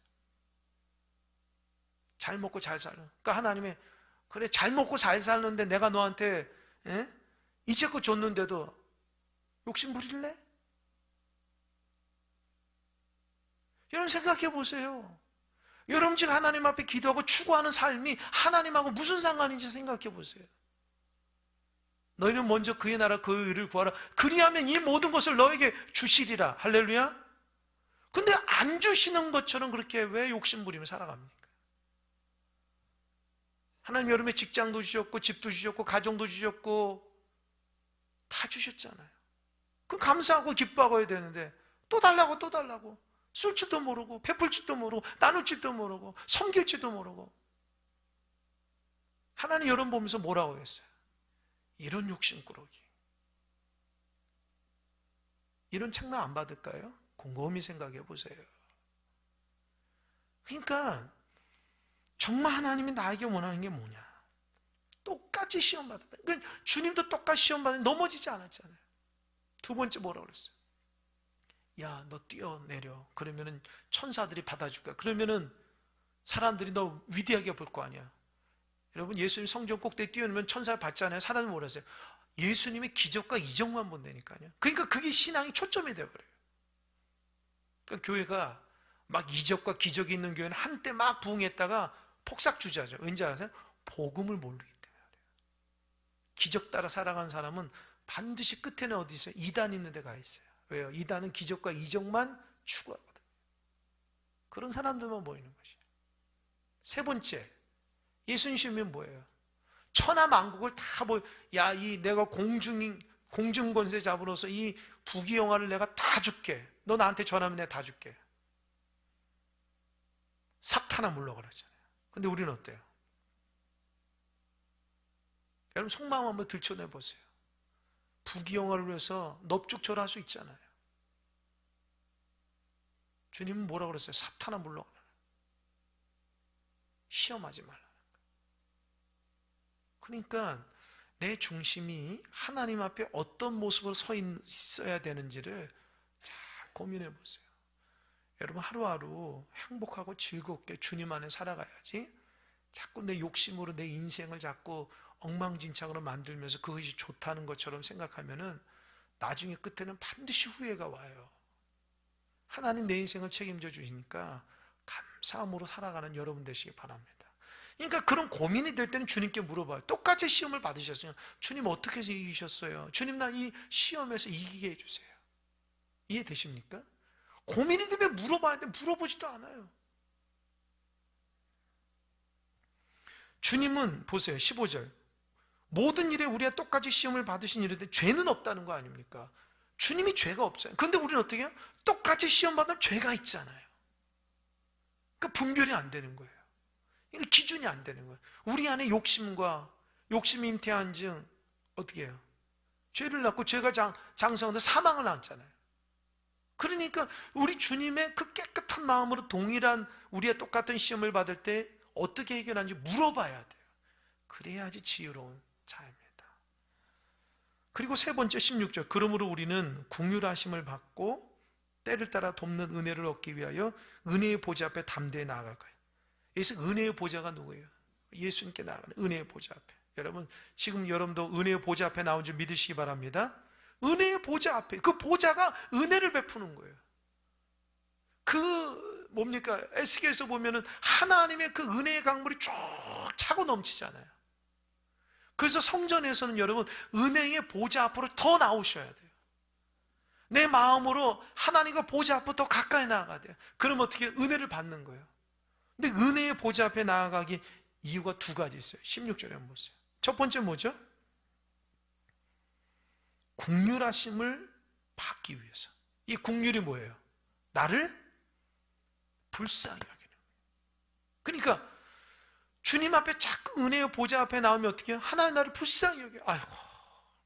Speaker 1: 잘 먹고 잘 살아. 그러니까 하나님의 그래 잘 먹고 잘 사는데 내가 너한테 이제껏 줬는데도 욕심 부릴래? 여러분 생각해 보세요. 여러분 지금 하나님 앞에 기도하고 추구하는 삶이 하나님하고 무슨 상관인지 생각해 보세요. 너희는 먼저 그의 나라 그의 의를 구하라. 그리하면 이 모든 것을 너에게 주시리라. 할렐루야. 근데 안 주시는 것처럼 그렇게 왜 욕심 부리며 살아갑니까? 하나님 여러분의 직장도 주셨고 집도 주셨고 가정도 주셨고 다 주셨잖아요. 그럼 감사하고 기뻐하고 되는데 또 달라고 쓸 줄도 모르고 베풀 줄도 모르고 나눌 줄도 모르고 섬길 줄도 모르고 하나님 여러분 보면서 뭐라고 했어요? 이런 욕심꾸러기 이런 책망 안 받을까요? 곰곰이 생각해 보세요. 그러니까 정말 하나님이 나에게 원하는 게 뭐냐? 똑같이 시험받았다. 그러니까 주님도 똑같이 시험받았는데 넘어지지 않았잖아요. 두 번째 뭐라고 그랬어요? 야, 너 뛰어내려. 그러면은 천사들이 받아줄 거야. 그러면은 사람들이 너 위대하게 볼 거 아니야. 여러분, 예수님 성전 꼭대기 뛰어넘으면 천사 받잖아요. 사람은 뭐라 하세요? 예수님의 기적과 이적만 본다니까요. 그러니까 그게 신앙이 초점이 되어버려요. 그러니까 교회가 막 이적과 기적이 있는 교회는 한때 막 부흥했다가 폭삭주저하죠. 왠지 아세요? 복음을 모르기 때문에. 기적 따라 살아가는 사람은 반드시 끝에는 어디 있어요? 이단 있는 데 가 있어요. 왜요? 이단은 기적과 이적만 추구하거든요. 그런 사람들만 모이는 것이에요. 세 번째, 예수님 시험은 뭐예요? 천하 만국을 다 내가 공중권세 잡으로서 이 부귀영화를 내가 다 줄게. 너 나한테 전하면 내가 다 줄게. 사탄아 물러가라 하잖아요. 근데 우리는 어때요? 여러분, 속마음 한번 들춰내 보세요. 부귀영화를 위해서 넙죽절할 수 있잖아요. 주님은 뭐라고 그랬어요? 사탄아 물러가라. 시험하지 말라. 그러니까 내 중심이 하나님 앞에 어떤 모습으로 서 있어야 되는지를 잘 고민해 보세요. 여러분, 하루하루 행복하고 즐겁게 주님 안에 살아가야지 자꾸 내 욕심으로 내 인생을 자꾸 엉망진창으로 만들면서 그것이 좋다는 것처럼 생각하면은 나중에 끝에는 반드시 후회가 와요. 하나님 내 인생을 책임져 주시니까 감사함으로 살아가는 여러분 되시기 바랍니다. 그러니까 그런 고민이 될 때는 주님께 물어봐요. 똑같이 시험을 받으셨어요. 주님 어떻게 해서 이기셨어요? 주님 나 이 시험에서 이기게 해주세요. 이해되십니까? 고민이 되면 물어봐야 돼. 물어보지도 않아요. 주님은 보세요. 15절. 모든 일에 우리가 똑같이 시험을 받으신 일인데 죄는 없다는 거 아닙니까? 주님이 죄가 없잖아요. 그런데 우리는 어떻게 해요? 똑같이 시험 받으면 죄가 있잖아요. 그러니까 분별이 안 되는 거예요. 그러니까 기준이 안 되는 거예요. 우리 안에 욕심과 욕심이 잉태한 증 어떻게 해요? 죄를 낳고 죄가 장성하는데 사망을 낳았잖아요. 그러니까 우리 주님의 그 깨끗한 마음으로 동일한 우리의 똑같은 시험을 받을 때 어떻게 해결하는지 물어봐야 돼요. 그래야지 지혜로운 자입니다. 그리고 세 번째 16절. 그러므로 우리는 긍휼하심을 받고 때를 따라 돕는 은혜를 얻기 위하여 은혜의 보좌 앞에 담대히 나아갈 거예요. 여기서 은혜의 보좌가 누구예요? 예수님께 나아가는 은혜의 보좌 앞에. 여러분, 지금 여러분도 은혜의 보좌 앞에 나온 줄 믿으시기 바랍니다. 은혜의 보좌 앞에, 그 보좌가 은혜를 베푸는 거예요. 그 뭡니까? 에스겔에서 보면은 하나님의 그 은혜의 강물이 쭉 차고 넘치잖아요. 그래서 성전에서는 여러분 은혜의 보좌 앞으로 더 나오셔야 돼요. 내 마음으로 하나님과 보좌 앞으로 더 가까이 나아가야 돼요. 그럼 어떻게 은혜를 받는 거예요. 근데 은혜의 보좌 앞에 나아가기 이유가 두 가지 있어요. 16절에 한번 보세요. 첫 번째 뭐죠? 긍휼하심을 받기 위해서. 이 긍휼이 뭐예요? 나를 불쌍히 여기는 거예요. 그러니까 주님 앞에 자꾸 은혜의 보좌 앞에 나오면 어떻게 해요? 하나님 나를 불쌍히 여겨. 아이고,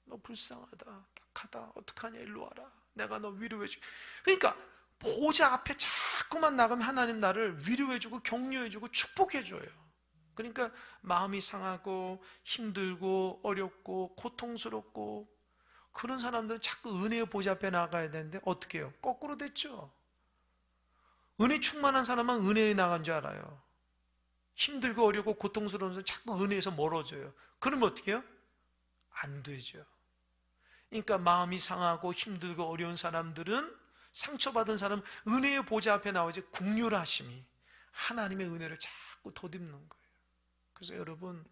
Speaker 1: 너 불쌍하다, 딱하다, 어떡하냐, 일로 와라. 내가 너 위로해줄게. 그러니까 보좌 앞에 자꾸만 나가면 하나님 나를 위로해주고 격려해주고 축복해줘요. 그러니까 마음이 상하고 힘들고 어렵고 고통스럽고 그런 사람들은 자꾸 은혜의 보좌 앞에 나가야 되는데 어떻게 해요? 거꾸로 됐죠. 은혜 충만한 사람은 은혜에 나간 줄 알아요. 힘들고 어렵고 고통스러운 사람은 자꾸 은혜에서 멀어져요. 그러면 어떻게 해요? 안 되죠. 그러니까 마음이 상하고 힘들고 어려운 사람들은, 상처받은 사람은 은혜의 보좌 앞에 나오지 긍휼하심이 하나님의 은혜를 자꾸 덧입는 거예요. 그래서 여러분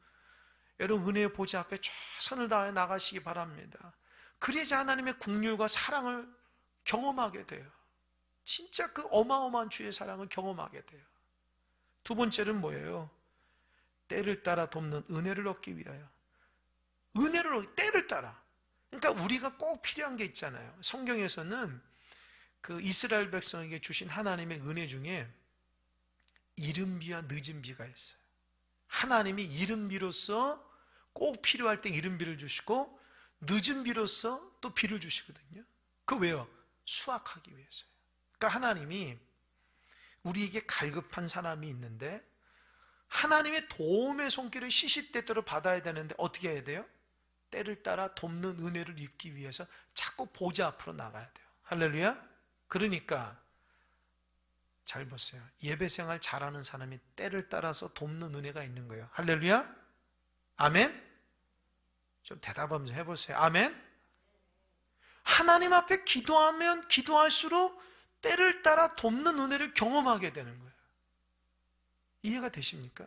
Speaker 1: 은혜의 보좌 앞에 최선을 다해 나가시기 바랍니다. 그래야지 하나님의 긍휼과 사랑을 경험하게 돼요. 진짜 그 어마어마한 주의 사랑을 경험하게 돼요. 두 번째는 뭐예요? 때를 따라 돕는 은혜를 얻기 위하여. 때를 따라. 그러니까 우리가 꼭 필요한 게 있잖아요. 성경에서는 그 이스라엘 백성에게 주신 하나님의 은혜 중에 이른 비와 늦은 비가 있어요. 하나님이 이른 비로서 꼭 필요할 때 이른 비를 주시고 늦은 비로서 또 비를 주시거든요. 그 왜요? 수확하기 위해서요. 그러니까 하나님이 우리에게 갈급한 사람이 있는데 하나님의 도움의 손길을 시시때때로 받아야 되는데 어떻게 해야 돼요? 때를 따라 돕는 은혜를 입기 위해서 자꾸 보좌 앞으로 나가야 돼요. 할렐루야. 그러니까 잘 보세요. 예배 생활 잘하는 사람이 때를 따라서 돕는 은혜가 있는 거예요. 할렐루야. 아멘? 좀 대답 한번 해보세요. 아멘? 하나님 앞에 기도하면 기도할수록 때를 따라 돕는 은혜를 경험하게 되는 거예요. 이해가 되십니까?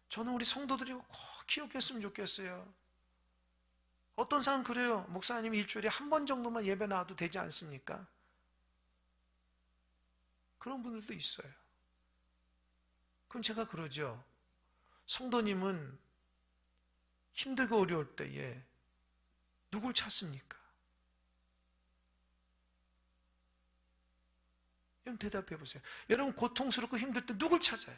Speaker 1: 저는 우리 성도들이 꼭 기억했으면 좋겠어요. 어떤 사람은 그래요. 목사님 일주일에 한 번 정도만 예배 나와도 되지 않습니까? 그런 분들도 있어요. 그럼 제가 그러죠. 성도님은 힘들고 어려울 때에 누굴 찾습니까? 여러분 대답해 보세요. 여러분 고통스럽고 힘들 때 누굴 찾아요?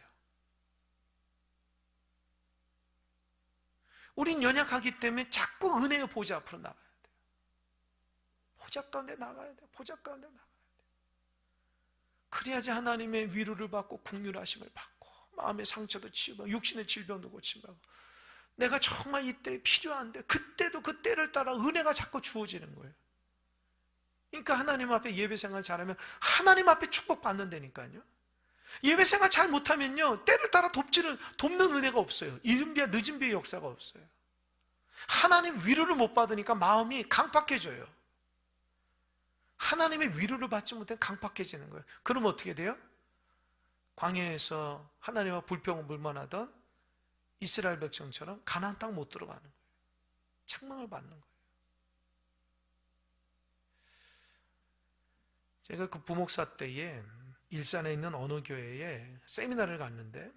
Speaker 1: 우린 연약하기 때문에 자꾸 은혜의 보좌 앞으로 나가야 돼요. 보좌 가운데 나가야 돼요. 보좌 가운데 나가야 돼요. 그래야지 하나님의 위로를 받고 긍휼하심을 받고 마음의 상처도 치유받고 육신의 질병도 고침받고 내가 정말 이때 필요한데 그때도 그때를 따라 은혜가 자꾸 주어지는 거예요. 그러니까 하나님 앞에 예배 생활 잘하면 하나님 앞에 축복받는다니까요. 예배 생활 잘 못하면요 때를 따라 돕는 은혜가 없어요. 이른 비야 늦은 비의 역사가 없어요. 하나님 위로를 못 받으니까 마음이 강팍해져요. 하나님의 위로를 받지 못하면 강팍해지는 거예요. 그럼 어떻게 돼요? 광야에서 하나님과 불평불만하던 이스라엘 백성처럼 가나안 땅 못 들어가는 거예요. 책망을 받는 거예요. 제가 그 부목사 때에 일산에 있는 어느 교회에 세미나를 갔는데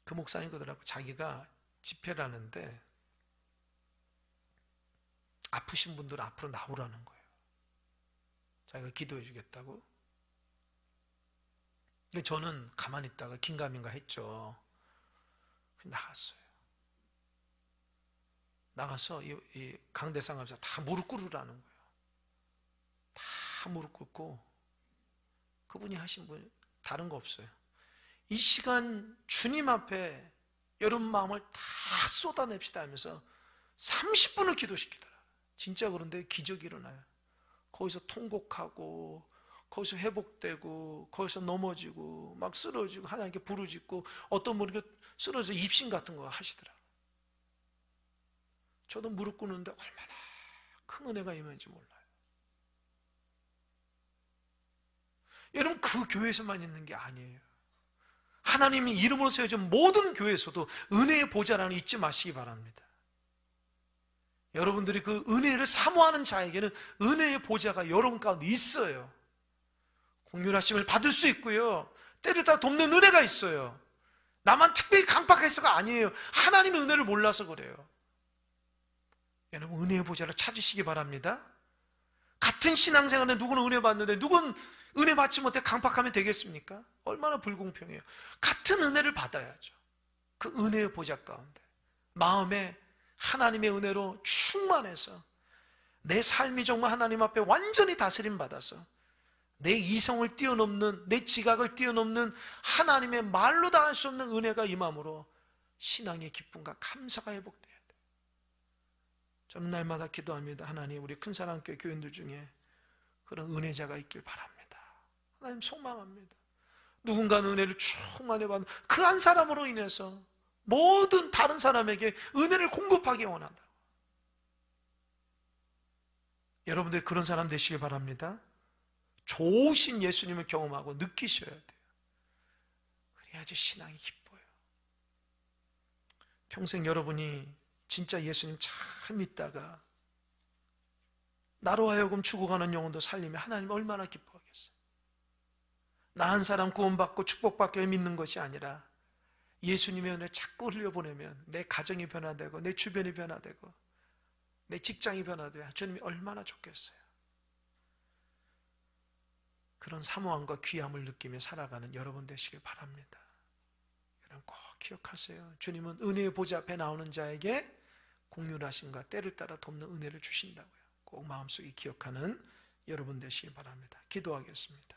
Speaker 1: 그 목사님 그러더라고. 자기가 집회를 하는데 아프신 분들 앞으로 나오라는 거예요. 자기가 기도해 주겠다고. 근데 저는 가만히 있다가 긴가민가 했죠. 나갔어요. 나가서 이 강대상 앞에서 다 무릎 꿇으라는 거예요. 다 무릎 꿇고 그분이 하신 분 다른 거 없어요. 이 시간 주님 앞에 여러분 마음을 다 쏟아냅시다 하면서 30분을 기도시키더라. 진짜 그런데 기적이 일어나요. 거기서 통곡하고 거기서 회복되고 거기서 넘어지고 막 쓰러지고 하나님께 부르짖고 어떤 분이 쓰러져 입신 같은 거 하시더라. 저도 무릎 꿇는데 얼마나 큰 은혜가 임했는지 몰라요. 여러분 그 교회에서만 있는 게 아니에요. 하나님이 이름으로 세워진 모든 교회에서도 은혜의 보좌라는 잊지 마시기 바랍니다. 여러분들이 그 은혜를 사모하는 자에게는 은혜의 보좌가 여러분 가운데 있어요. 긍휼하심을 받을 수 있고요. 때를 따라 돕는 은혜가 있어요. 나만 특별히 강팍해서가 아니에요. 하나님의 은혜를 몰라서 그래요. 여러분 은혜의 보좌를 찾으시기 바랍니다. 같은 신앙생활에 누구는 은혜 받는데 누구는 은혜 받지 못해 강팍하면 되겠습니까? 얼마나 불공평해요. 같은 은혜를 받아야죠. 그 은혜의 보좌 가운데 마음에 하나님의 은혜로 충만해서 내 삶이 정말 하나님 앞에 완전히 다스림 받아서 내 이성을 뛰어넘는 내 지각을 뛰어넘는 하나님의 말로 다 할 수 없는 은혜가 임함으로 신앙의 기쁨과 감사가 회복돼야 돼요. 저는 날마다 기도합니다. 하나님 우리 큰사랑교회 교인들 중에 그런 은혜자가 있길 바랍니다. 하나님 소망합니다. 누군가는 은혜를 충만히 받는 그 한 사람으로 인해서 모든 다른 사람에게 은혜를 공급하기 원한다. 여러분들 그런 사람 되시길 바랍니다. 좋으신 예수님을 경험하고 느끼셔야 돼요. 그래야지 신앙이 기뻐요. 평생 여러분이 진짜 예수님 잘 믿다가 나로 하여금 죽어가는 영혼도 살리면 하나님 얼마나 기뻐하겠어요. 나 한 사람 구원받고 축복받게 믿는 것이 아니라 예수님의 은혜를 자꾸 흘려보내면 내 가정이 변화되고 내 주변이 변화되고 내 직장이 변화되고 주님이 얼마나 좋겠어요. 그런 사모함과 귀함을 느끼며 살아가는 여러분 되시길 바랍니다. 여러분 꼭 기억하세요. 주님은 은혜의 보좌 앞에 나오는 자에게 긍휼하심과 때를 따라 돕는 은혜를 주신다고요. 꼭 마음속에 기억하는 여러분 되시길 바랍니다. 기도하겠습니다.